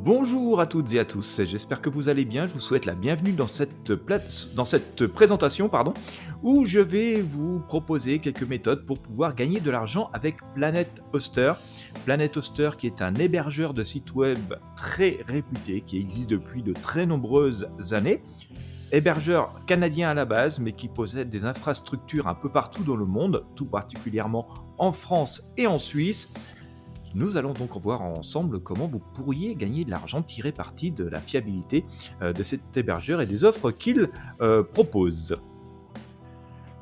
Bonjour à toutes et à tous, j'espère que vous allez bien. Je vous souhaite la bienvenue dans cette présentation où je vais vous proposer quelques méthodes pour pouvoir gagner de l'argent avec Planet Hoster. Planet Hoster qui est un hébergeur de sites web très réputé, qui existe depuis de très nombreuses années. Hébergeur canadien à la base, mais qui possède des infrastructures un peu partout dans le monde, tout particulièrement en France et en Suisse. Nous allons donc voir ensemble comment vous pourriez gagner de l'argent, tirer parti de la fiabilité de cet hébergeur et des offres qu'il propose.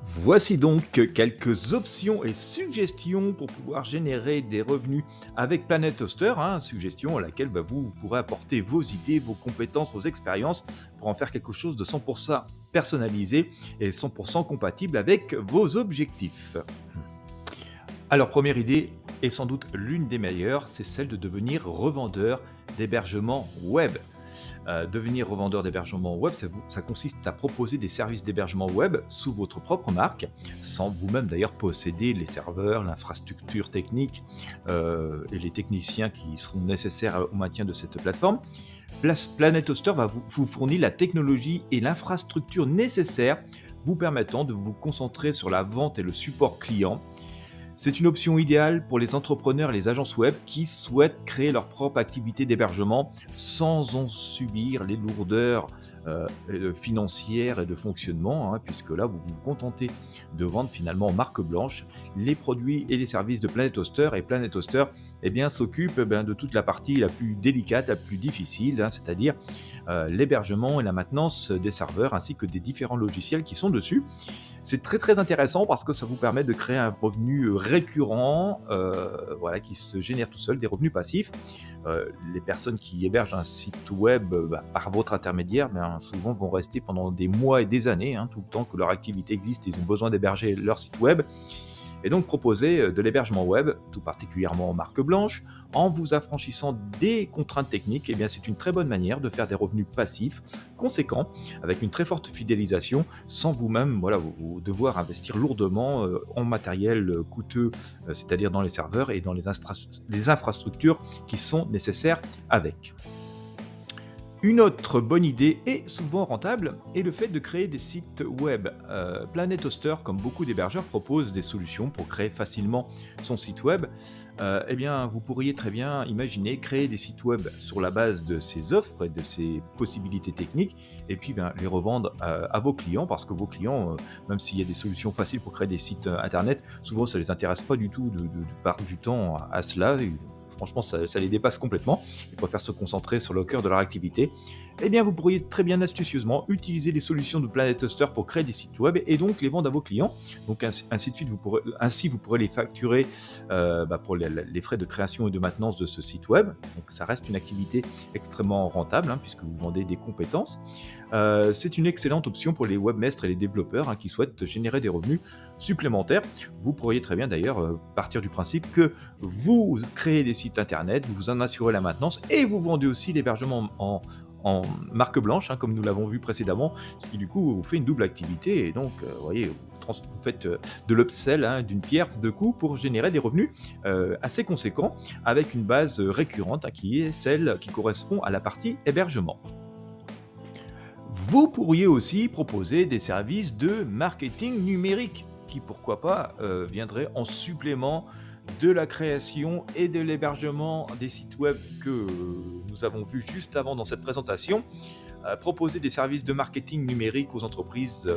Voici donc quelques options et suggestions pour pouvoir générer des revenus avec Planet Hoster, suggestions à laquelle vous pourrez apporter vos idées, vos compétences, vos expériences pour en faire quelque chose de 100% personnalisé et 100% compatible avec vos objectifs. Alors, première idée, et sans doute l'une des meilleures, c'est celle de devenir revendeur d'hébergement web. Devenir revendeur d'hébergement web, ça consiste à proposer des services d'hébergement web sous votre propre marque, sans vous-même d'ailleurs posséder les serveurs, l'infrastructure technique et les techniciens qui seront nécessaires au maintien de cette plateforme. Planet Hoster va vous fournir la technologie et l'infrastructure nécessaires vous permettant de vous concentrer sur la vente et le support client. C'est une option idéale pour les entrepreneurs et les agences web qui souhaitent créer leur propre activité d'hébergement sans en subir les lourdeurs financières et de fonctionnement, puisque là, vous vous contentez de vendre finalement en marque blanche les produits et les services de Planet Hoster. Et Planet Hoster s'occupe de toute la partie la plus délicate, la plus difficile, c'est-à-dire l'hébergement et la maintenance des serveurs ainsi que des différents logiciels qui sont dessus. C'est très très intéressant parce que ça vous permet de créer un revenu récurrent qui se génère tout seul, des revenus passifs. Les personnes qui hébergent un site web par votre intermédiaire souvent vont rester pendant des mois et des années, tout le temps que leur activité existe, ils ont besoin d'héberger leur site web. Et donc proposer de l'hébergement web, tout particulièrement en marque blanche, en vous affranchissant des contraintes techniques, c'est une très bonne manière de faire des revenus passifs conséquents, avec une très forte fidélisation, sans vous-même vous devoir investir lourdement en matériel coûteux, c'est-à-dire dans les serveurs et dans les infrastructures qui sont nécessaires avec. Une autre bonne idée et souvent rentable est le fait de créer des sites web. Planet Hoster, comme beaucoup d'hébergeurs, propose des solutions pour créer facilement son site web. Vous pourriez très bien imaginer créer des sites web sur la base de ces offres et de ces possibilités techniques et puis les revendre à vos clients, parce que vos clients, même s'il y a des solutions faciles pour créer des sites internet, souvent ça ne les intéresse pas du tout de perdre du temps à cela. Franchement, ça les dépasse complètement. Ils préfèrent se concentrer sur le cœur de leur activité. Vous pourriez très bien astucieusement utiliser les solutions de Planet Hoster pour créer des sites web et donc les vendre à vos clients. Donc ainsi de suite, vous pourrez les facturer pour les frais de création et de maintenance de ce site web. Donc ça reste une activité extrêmement rentable puisque vous vendez des compétences. C'est une excellente option pour les webmestres et les développeurs qui souhaitent générer des revenus supplémentaires. Vous pourriez très bien d'ailleurs partir du principe que vous créez des sites internet, vous en assurez la maintenance et vous vendez aussi l'hébergement en marque blanche, comme nous l'avons vu précédemment, ce qui du coup vous fait une double activité et donc vous faites de l'upsell, d'une pierre deux coups pour générer des revenus assez conséquents avec une base récurrente qui est celle qui correspond à la partie hébergement. Vous pourriez aussi proposer des services de marketing numérique qui, pourquoi pas, viendraient en supplément de la création et de l'hébergement des sites web que nous avons vus juste avant dans cette présentation. Proposer des services de marketing numérique aux entreprises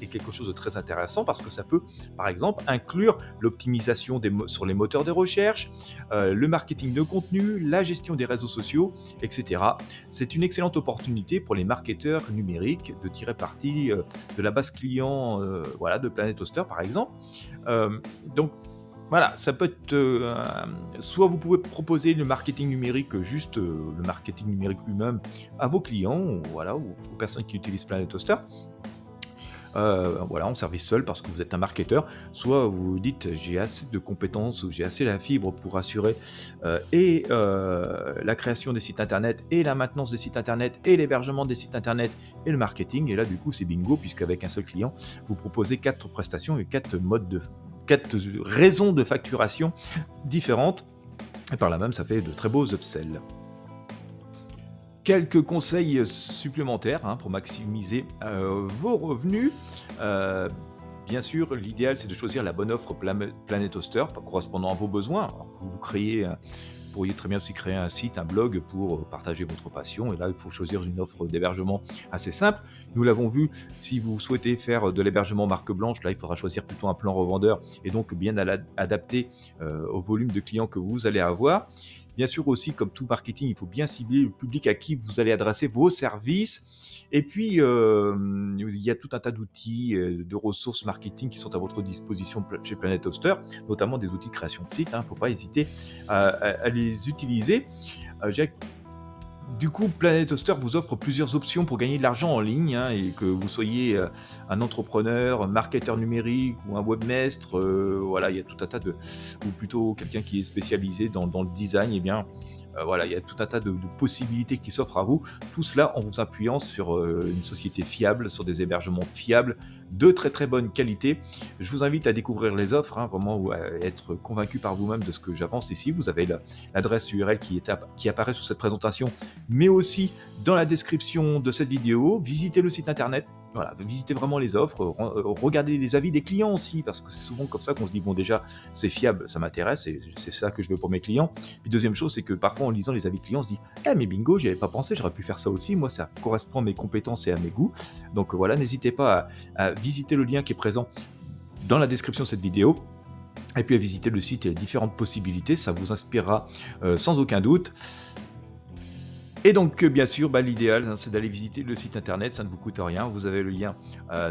est quelque chose de très intéressant parce que ça peut, par exemple, inclure l'optimisation sur les moteurs de recherche, le marketing de contenu, la gestion des réseaux sociaux, etc. C'est une excellente opportunité pour les marketeurs numériques de tirer parti de la base client de Planet Hoster, par exemple. Ça peut être soit vous pouvez proposer le marketing numérique, juste le marketing numérique lui-même à vos clients ou aux personnes qui utilisent Planet Hoster. En service seul parce que vous êtes un marketeur, soit vous vous dites j'ai assez de compétences ou j'ai assez la fibre pour assurer la création des sites internet et la maintenance des sites internet et l'hébergement des sites internet et le marketing, et là du coup c'est bingo puisqu'avec un seul client vous proposez 4 prestations et 4 raisons de facturation différentes et par là même ça fait de très beaux upsells. Quelques conseils supplémentaires pour maximiser vos revenus. Euh, Bien sûr, l'idéal c'est de choisir la bonne offre Planet Hoster correspondant à vos besoins. Alors que vous créez, vous pourriez très bien aussi créer un site, un blog pour partager votre passion. Et là, il faut choisir une offre d'hébergement assez simple. Nous l'avons vu, si vous souhaitez faire de l'hébergement marque blanche, là, il faudra choisir plutôt un plan revendeur et donc bien adapté au volume de clients que vous allez avoir. Bien sûr aussi, comme tout marketing, il faut bien cibler le public à qui vous allez adresser vos services. Et puis, il y a tout un tas d'outils, de ressources marketing qui sont à votre disposition chez Planet Hoster, notamment des outils de création de site. Il ne faut pas hésiter à les utiliser. Du coup, Planet Hoster vous offre plusieurs options pour gagner de l'argent en ligne, et que vous soyez un entrepreneur, un marketeur numérique ou un webmestre, voilà, il y a tout un tas ou plutôt quelqu'un qui est spécialisé dans le design, voilà, il y a tout un tas de possibilités qui s'offrent à vous. Tout cela en vous appuyant sur une société fiable, sur des hébergements fiables, de très très bonne qualité. Je vous invite à découvrir les offres, vraiment, ou à être convaincu par vous-même de ce que j'avance ici. Vous avez l'adresse URL qui apparaît sur cette présentation, mais aussi dans la description de cette vidéo. Visitez le site internet, voilà, visitez vraiment les offres, regardez les avis des clients aussi, parce que c'est souvent comme ça qu'on se dit, bon, déjà, c'est fiable, ça m'intéresse, et c'est ça que je veux pour mes clients. Puis deuxième chose, c'est que parfois en lisant les avis clients, on se dit, mais bingo, j'y avais pas pensé, j'aurais pu faire ça aussi, moi ça correspond à mes compétences et à mes goûts. Donc voilà, n'hésitez pas à visiter le lien qui est présent dans la description de cette vidéo, et puis à visiter le site et les différentes possibilités, ça vous inspirera sans aucun doute. Et donc, bien sûr, l'idéal, c'est d'aller visiter le site internet, ça ne vous coûte rien. Vous avez le lien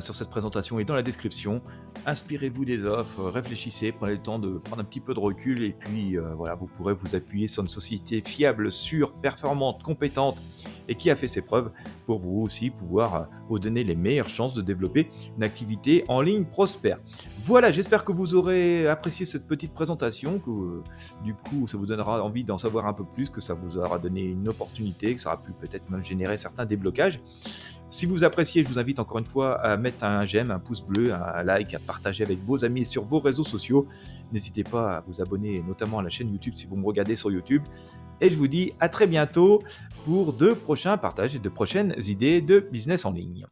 sur cette présentation et dans la description. Inspirez-vous des offres, réfléchissez, prenez le temps de prendre un petit peu de recul, et puis voilà, vous pourrez vous appuyer sur une société fiable, sûre, performante, compétente et qui a fait ses preuves pour vous aussi pouvoir vous donner les meilleures chances de développer une activité en ligne prospère. Voilà, j'espère que vous aurez apprécié cette petite présentation, que du coup ça vous donnera envie d'en savoir un peu plus, que ça vous aura donné une opportunité, que ça aura pu peut-être même générer certains déblocages. Si vous appréciez, je vous invite encore une fois à mettre un j'aime, un pouce bleu, un like, à partager avec vos amis sur vos réseaux sociaux. N'hésitez pas à vous abonner notamment à la chaîne YouTube si vous me regardez sur YouTube. Et je vous dis à très bientôt pour de prochains partages et de prochaines idées de business en ligne.